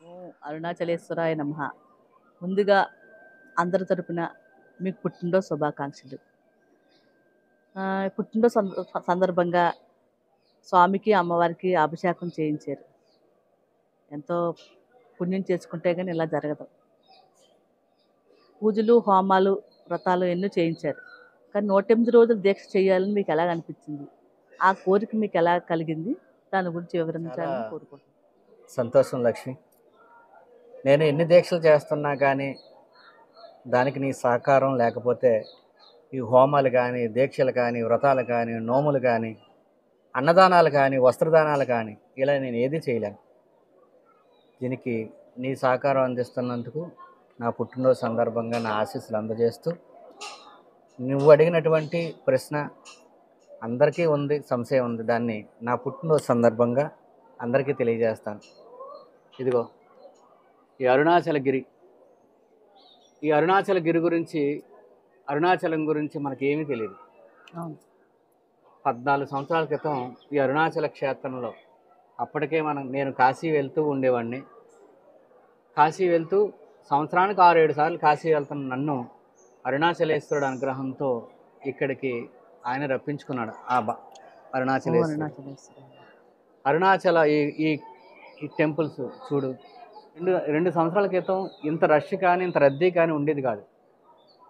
ఓం అరుణాచలేశ్వరాయ నమః. ముందుగా అందరి తరపున మీకు పుట్టినరోజు శుభాకాంక్షలు. పుట్టినరోజు సందర్భంగా స్వామికి, అమ్మవారికి అభిషేకం చేయించారు. ఎంతో పుణ్యం చేసుకుంటే గాని ఇలా జరగదు. పూజలు, హోమాలు, వ్రతాలు ఎన్నో చేయించారు. కానీ 108 రోజులు దీక్ష చేయాలని మీకు ఎలాగ అనిపించింది? ఆ కోరిక మీకు ఎలా కలిగింది? దాని గురించి చాలా వివరించాలని కోరుకుంటున్నాను. సంతోషం లక్ష్మి. నేను ఎన్ని దీక్షలు చేస్తున్నా కానీ దానికి నీ సహకారం లేకపోతే ఈ హోమాలు కానీ, దీక్షలు కానీ, వ్రతాలు కానీ, నోములు కానీ, అన్నదానాలు కానీ, వస్త్రదానాలు కానీ ఇలా నేను ఏది చేయలేను. దీనికి నీ సహకారం అందిస్తున్నందుకు నా పుట్టినరోజు సందర్భంగా నా ఆశీస్సులు అందజేస్తూ, నువ్వు అడిగినటువంటి ప్రశ్న అందరికీ ఉంది, సంశయం ఉంది. దాన్ని నా పుట్టినరోజు సందర్భంగా అందరికీ తెలియజేస్తాను. ఇదిగో ఈ అరుణాచలగిరి. ఈ అరుణాచలగిరి గురించి, అరుణాచలం గురించి మనకేమీ తెలియదు. అవును. 14 సంవత్సరాల క్రితం ఈ అరుణాచల క్షేత్రంలో అప్పటికే నేను కాశీ వెళ్తూ ఉండేవాడిని. కాశీ వెళ్తూ సంవత్సరానికి 6-7 సార్లు కాశీ వెళ్తున్న నన్ను అరుణాచలేశ్వరుడు అనుగ్రహంతో ఇక్కడికి ఆయన రప్పించుకున్నాడు. అరుణాచలేశ్వరుడు. అరుణాచలేశ్వరాయ. అరుణాచల ఈ ఈ ఈ టెంపుల్స్ చూడు, రెండు సంవత్సరాల క్రితం ఇంత రష్ కానీ, ఇంత రద్దీ కానీ ఉండేది కాదు.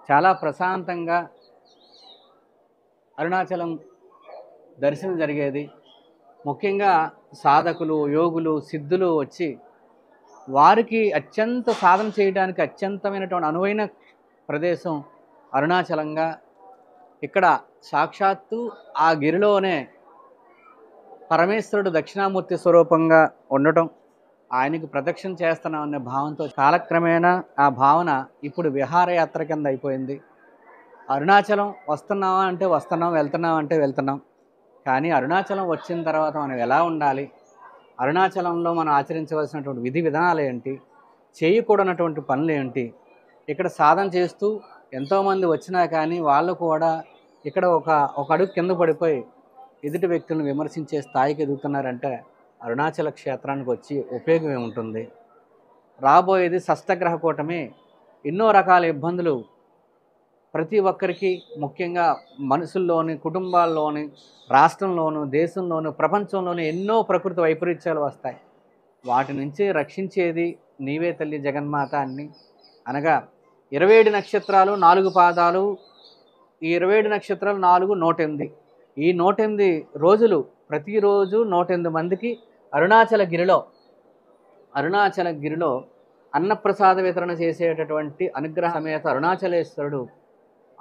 చాలా ప్రశాంతంగా అరుణాచలం దర్శనం జరిగేది. ముఖ్యంగా సాధకులు, యోగులు, సిద్ధులు వచ్చి వారికి అత్యంత సాధన చేయడానికి అత్యంతమైనటువంటి అనువైన ప్రదేశం అరుణాచలంగా, ఇక్కడ సాక్షాత్తు ఆ గిరిలోనే పరమేశ్వరుడు దక్షిణామూర్తి స్వరూపంగా ఉండటం, ఆయనకు ప్రదక్షిణ చేస్తున్నామనే భావంతో కాలక్రమేణా ఆ భావన ఇప్పుడు విహారయాత్ర కింద అయిపోయింది. అరుణాచలం వస్తున్నావా అంటే వస్తున్నాం, వెళ్తున్నాం అంటే వెళ్తున్నాం. కానీ అరుణాచలం వచ్చిన తర్వాత మనం ఎలా ఉండాలి, అరుణాచలంలో మనం ఆచరించవలసినటువంటి విధి విధానాలు ఏంటి, చేయకూడనటువంటి పనులు ఏంటి, ఇక్కడ సాధన చేస్తూ ఎంతోమంది వచ్చినా కానీ వాళ్ళు కూడా ఇక్కడ ఒక అడుగు కింద పడిపోయి ఎదుటి వ్యక్తులను విమర్శించే స్థాయికి ఎదుగుతున్నారంటే అరుణాచల క్షేత్రానికి వచ్చి ఉపయోగం ఏముంటుంది? రాబోయేది షష్టగ్రహ కూటమి. ఎన్నో రకాల ఇబ్బందులు ప్రతి ఒక్కరికి, ముఖ్యంగా మనుషుల్లోని, కుటుంబాల్లోని, రాష్ట్రంలోను, దేశంలోను, ప్రపంచంలోని ఎన్నో ప్రకృతి వైపరీత్యాలు వస్తాయి. వాటి నుంచి రక్షించేది నీవే తల్లి జగన్మాత అని అనగా 27 నక్షత్రాలు 4 పాదాలు. ఈ 27 నక్షత్రాలు 4 108. ఈ 108 రోజులు ప్రతిరోజు 108 మందికి అరుణాచలగిరిలో అన్నప్రసాద వితరణ చేసేటటువంటి అనుగ్రహ సమేత అరుణాచలేశ్వరుడు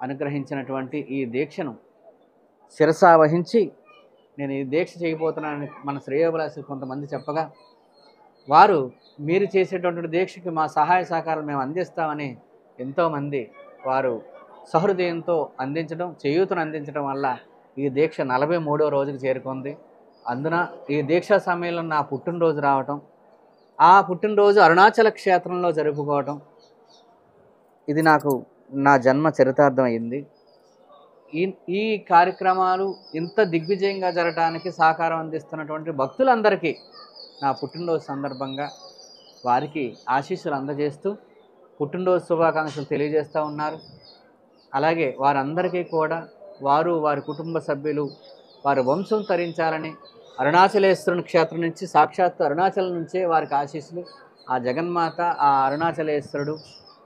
అనుగ్రహించినటువంటి ఈ దీక్షను శిరసా వహించి నేను ఈ దీక్ష చేయబోతున్నానని మన శ్రేయోభిలాషులు కొంతమంది చెప్పగా, వారు మీరు చేసేటటువంటి దీక్షకి మా సహాయ సహకారాలు మేము అందిస్తామని ఎంతోమంది వారు సహృదయంతో అందించడం, చేయూతను అందించడం వల్ల ఈ దీక్ష 43వ రోజుకి చేరుకుంది. అందున ఈ దీక్షా సమయంలో నా పుట్టినరోజు రావటం, ఆ పుట్టినరోజు అరుణాచల క్షేత్రంలో జరుపుకోవటం, ఇది నాకు నా జన్మ చరితార్థం అయింది. ఈ కార్యక్రమాలు ఇంత దిగ్విజయంగా జరగడానికి సహకారం అందిస్తున్నటువంటి భక్తులందరికీ నా పుట్టినరోజు సందర్భంగా వారికి ఆశీస్సులు అందజేస్తూ పుట్టినరోజు శుభాకాంక్షలు తెలియజేస్తూ ఉన్నారు. అలాగే వారందరికీ కూడా వారి కుటుంబ సభ్యులు వారి వంశం తరించాలని అరుణాచలేశ్వరుని క్షేత్రం నుంచి, సాక్షాత్తు అరుణాచలం నుంచే వారికి ఆశీస్సులు, ఆ జగన్మాత, ఆ అరుణాచలేశ్వరుడు,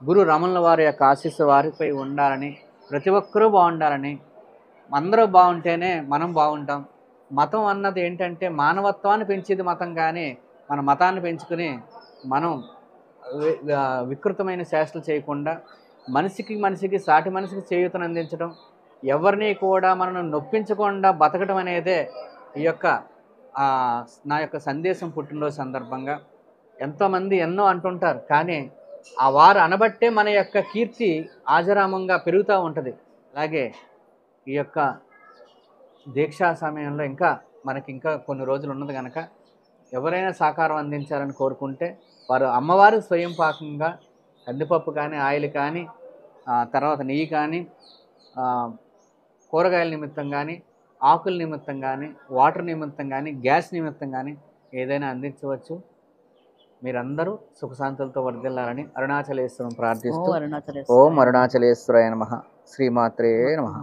గురు రమణుల వారి యొక్క ఆశీస్సు వారిపై ఉండాలని, ప్రతి ఒక్కరూ బాగుండాలని, అందరూ బాగుంటేనే మనం బాగుంటాం. మతం అన్నది ఏంటంటే మానవత్వాన్ని పెంచేది మతం, కానీ మన మతాన్ని పెంచుకుని మనం వికృతమైన చేష్టలు చేయకుండా మనిషికి సాటి మనిషికి చేయూతను అందించడం, ఎవరిని కూడా మనం నొప్పించకుండా బతకడం అనేదే ఈ యొక్క నా యొక్క సందేశం. పుట్టినరోజు సందర్భంగా ఎంతోమంది ఎన్నో అంటుంటారు, కానీ ఆ వారు అనబట్టే మన యొక్క కీర్తి ఆజరామంగా పెరుగుతూ ఉంటుంది. అలాగే ఈ యొక్క దీక్షా సమయంలో మనకి ఇంకా కొన్ని రోజులు ఉన్నది కనుక ఎవరైనా సహకారం అందించాలని కోరుకుంటే వారు అమ్మవారు స్వయం పాకంగా కందిపప్పు కానీ, ఆయిల్ కానీ, తర్వాత నెయ్యి కానీ, కూరగాయల నిమిత్తం కానీ, ఆకుల నిమిత్తం కానీ, వాటర్ నిమిత్తం కానీ, గ్యాస్ నిమిత్తం కానీ ఏదైనా అందించవచ్చు. మీరందరూ సుఖశాంతులతో వర్ధిల్లాలని అరుణాచలేశ్వరం ఓ ప్రార్థిస్తూ అరుణాచలేశ్వర ఓం అరుణాచలేశ్వరాయ నమః. శ్రీమాత్రే నమః.